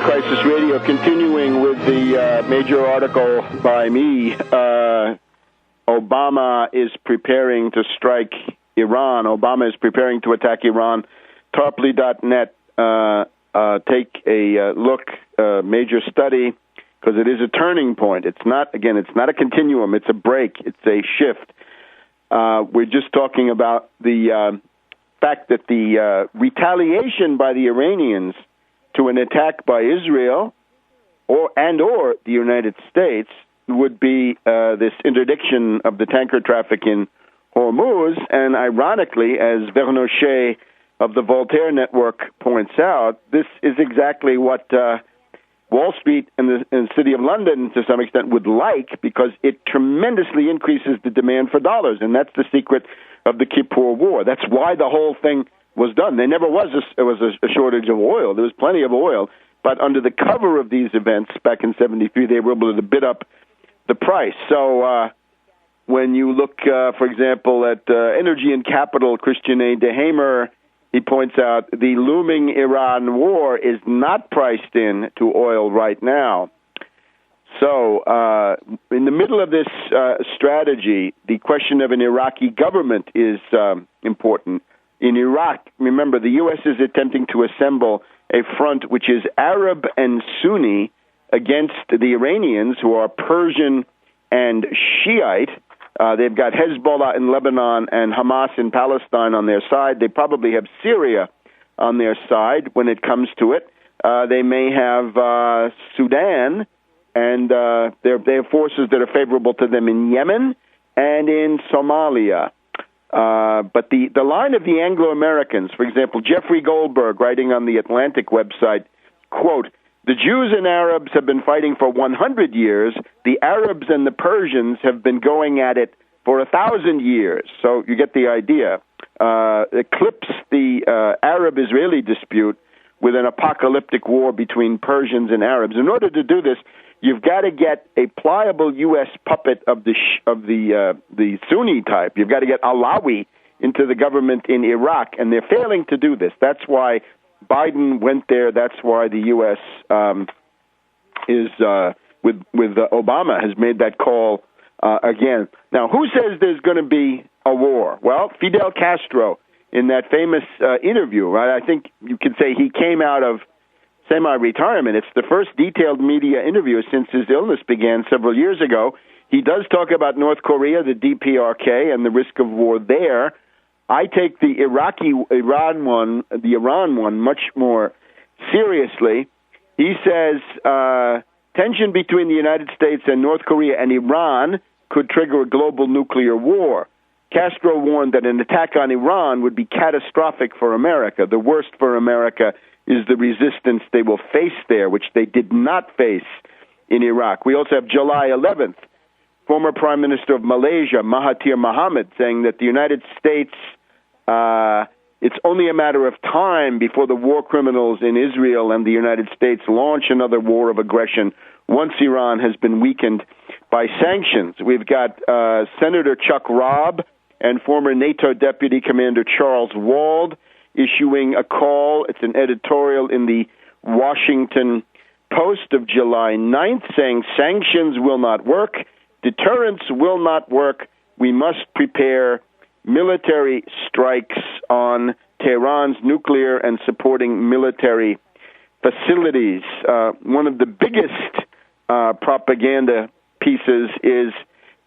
Crisis Radio, continuing with the major article by me. Obama is preparing to strike Iran. Obama is preparing to attack Iran. Tarpley.net, take a look, major study, because it is a turning point. It's not a continuum. It's a break. It's a shift. We're just talking about the fact that the retaliation by the Iranians to an attack by Israel or the United States would be this interdiction of the tanker traffic in Hormuz. And ironically, as Vernochet of the Voltaire Network points out, this is exactly what Wall Street and the City of London, to some extent, would like, because it tremendously increases the demand for dollars. And that's the secret of the Kippur War. That's why the whole thing was done. There never was a shortage of oil. There was plenty of oil. But under the cover of these events back in 73, they were able to bid up the price. So when you look, for example, at Energy and Capital, Christian A. DeHamer, he points out the looming Iran war is not priced in to oil right now. So in the middle of this strategy, the question of an Iraqi government is important. In Iraq, remember, the U.S. is attempting to assemble a front which is Arab and Sunni against the Iranians, who are Persian and Shiite. They've got Hezbollah in Lebanon and Hamas in Palestine on their side. They probably have Syria on their side when it comes to it. They may have Sudan, and they have forces that are favorable to them in Yemen and in Somalia. But the line of the Anglo-Americans, for example, Jeffrey Goldberg, writing on the Atlantic website, quote, "The Jews and Arabs have been fighting for 100 years. The Arabs and the Persians have been going at it for 1,000 years." So you get the idea. Eclipse the Arab-Israeli dispute with an apocalyptic war between Persians and Arabs. In order to do this, you've got to get a pliable U.S. puppet of the Sunni type. You've got to get Alawi into the government in Iraq, and they're failing to do this. That's why Biden went there. That's why the U.S. is with Obama has made that call again. Now, who says there's going to be a war? Well, Fidel Castro, in that famous interview, right? I think you could say he came out of semi-retirement. It's the first detailed media interview since his illness began several years ago. He does talk about North Korea, the DPRK, and the risk of war there. I take the Iran one much more seriously. He says tension between the United States and North Korea and Iran could trigger a global nuclear war. Castro warned that an attack on Iran would be catastrophic for America. The worst for America is the resistance they will face there, which they did not face in Iraq. We also have July 11th, former Prime Minister of Malaysia, Mahathir Mohamad, saying that the United States, it's only a matter of time before the war criminals in Israel and the United States launch another war of aggression once Iran has been weakened by sanctions. We've got Senator Chuck Robb and former NATO Deputy Commander Charles Wald issuing a call. It's an editorial in the Washington Post of July 9th saying sanctions will not work, deterrence will not work, we must prepare military strikes on Tehran's nuclear and supporting military facilities. One of the biggest propaganda pieces is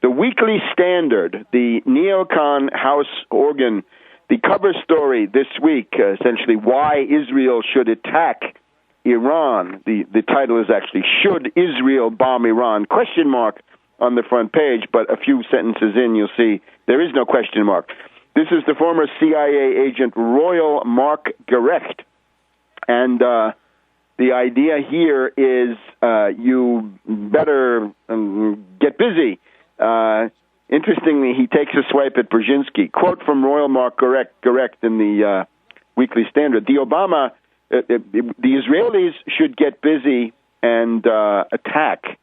the Weekly Standard, the neocon house organ. The cover story this week, essentially, why Israel should attack Iran. The title is actually, Should Israel Bomb Iran? Question mark on the front page, but a few sentences in, you'll see there is no question mark. This is the former CIA agent Royal Mark Gerecht. And the idea here is you better get busy. Interestingly, he takes a swipe at Brzezinski. Quote from Royal Mark Gerecht in the Weekly Standard. The Israelis should get busy and attack,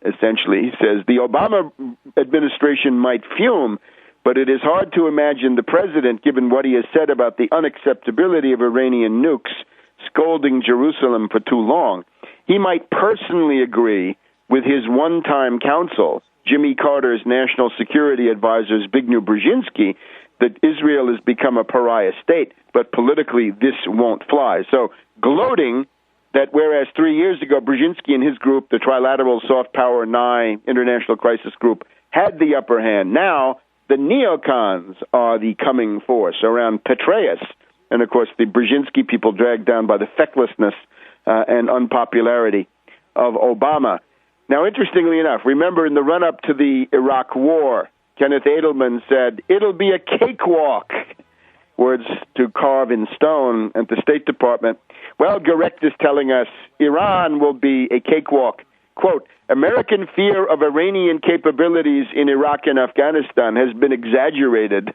essentially. He says, the Obama administration might fume, but it is hard to imagine the president, given what he has said about the unacceptability of Iranian nukes, scolding Jerusalem for too long. he might personally agree with his one-time counsel, Jimmy Carter's national security advisor, Zbigniew Brzezinski, that Israel has become a pariah state, but politically this won't fly. So gloating that whereas 3 years ago Brzezinski and his group, the Trilateral Soft Power Nye International Crisis Group, had the upper hand, now the neocons are the coming force around Petraeus. And, of course, the Brzezinski people dragged down by the fecklessness and unpopularity of Obama. Now, interestingly enough, remember in the run-up to the Iraq War, Kenneth Edelman said, "It'll be a cakewalk," words to carve in stone at the State Department. Well, Garect is telling us Iran will be a cakewalk. Quote, "American fear of Iranian capabilities in Iraq and Afghanistan has been exaggerated.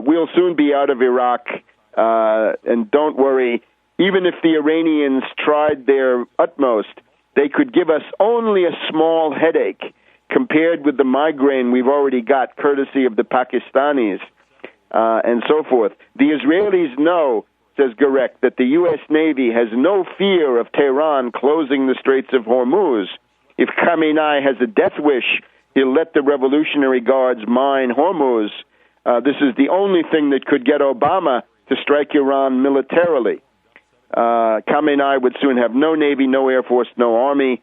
We'll soon be out of Iraq, and don't worry, even if the Iranians tried their utmost, they could give us only a small headache compared with the migraine we've already got, courtesy of the Pakistanis," and so forth. The Israelis know, says Garek, that the U.S. Navy has no fear of Tehran closing the Straits of Hormuz. If Khamenei has a death wish, he'll let the Revolutionary Guards mine Hormuz. This is the only thing that could get Obama to strike Iran militarily. Khamenei would soon have no Navy, no Air Force, no Army.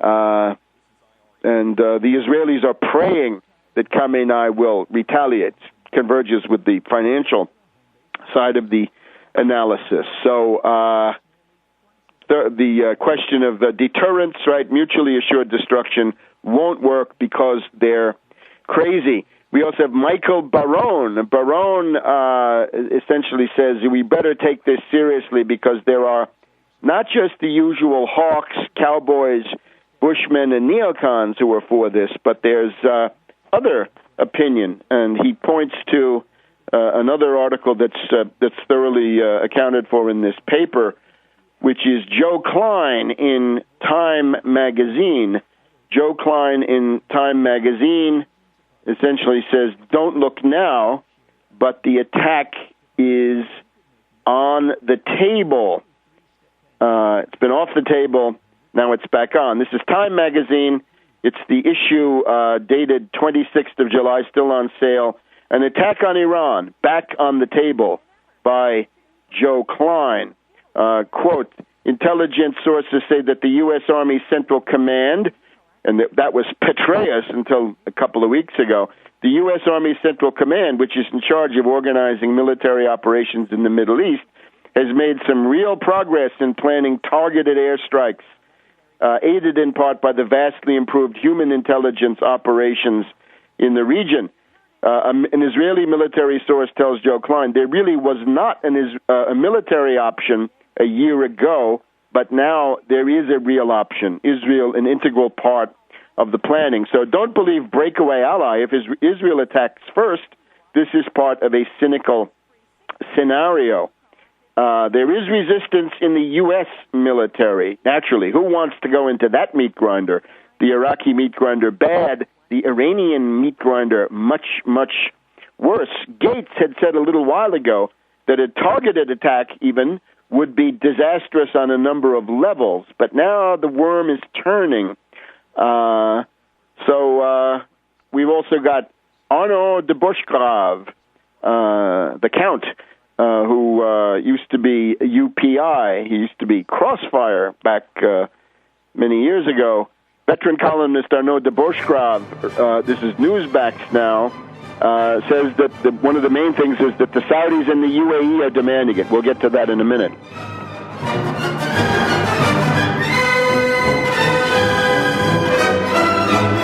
And the Israelis are praying that Khamenei will retaliate, converges with the financial side of the analysis. So the question of the deterrence, right, mutually assured destruction, won't work because they're crazy. We also have Michael Barone. Barone essentially says we better take this seriously because there are not just the usual hawks, cowboys, Bushmen, and neocons who are for this, but there's other opinion. And he points to another article that's thoroughly accounted for in this paper, which is Joe Klein in Time magazine. Joe Klein in Time magazine essentially says, don't look now, but the attack is on the table. It's been off the table, now it's back on. This is Time magazine. It's the issue dated 26th of July, still on sale. An attack on Iran, back on the table, by Joe Klein. Quote, intelligence sources say that the U.S. Army Central Command, and that was Petraeus until a couple of weeks ago, the U.S. Army Central Command, which is in charge of organizing military operations in the Middle East, has made some real progress in planning targeted airstrikes, aided in part by the vastly improved human intelligence operations in the region. An Israeli military source tells Joe Klein there really was not a military option a year ago, but now there is a real option. Israel, an integral part of the planning. So don't believe breakaway ally. If Israel attacks first, this is part of a cynical scenario. There is resistance in the U.S. military, naturally. Who wants to go into that meat grinder? The Iraqi meat grinder, bad. The Iranian meat grinder, much, much worse. Gates had said a little while ago that a targeted attack even would be disastrous on a number of levels, but now the worm is turning. So we've also got Arnaud de Boschgrave, the Count, who used to be UPI. He used to be Crossfire back many years ago. Veteran columnist Arnaud de Boschgrave, this is Newsbacks now, says that one of the main things is that the Saudis and the UAE are demanding it. We'll get to that in a minute.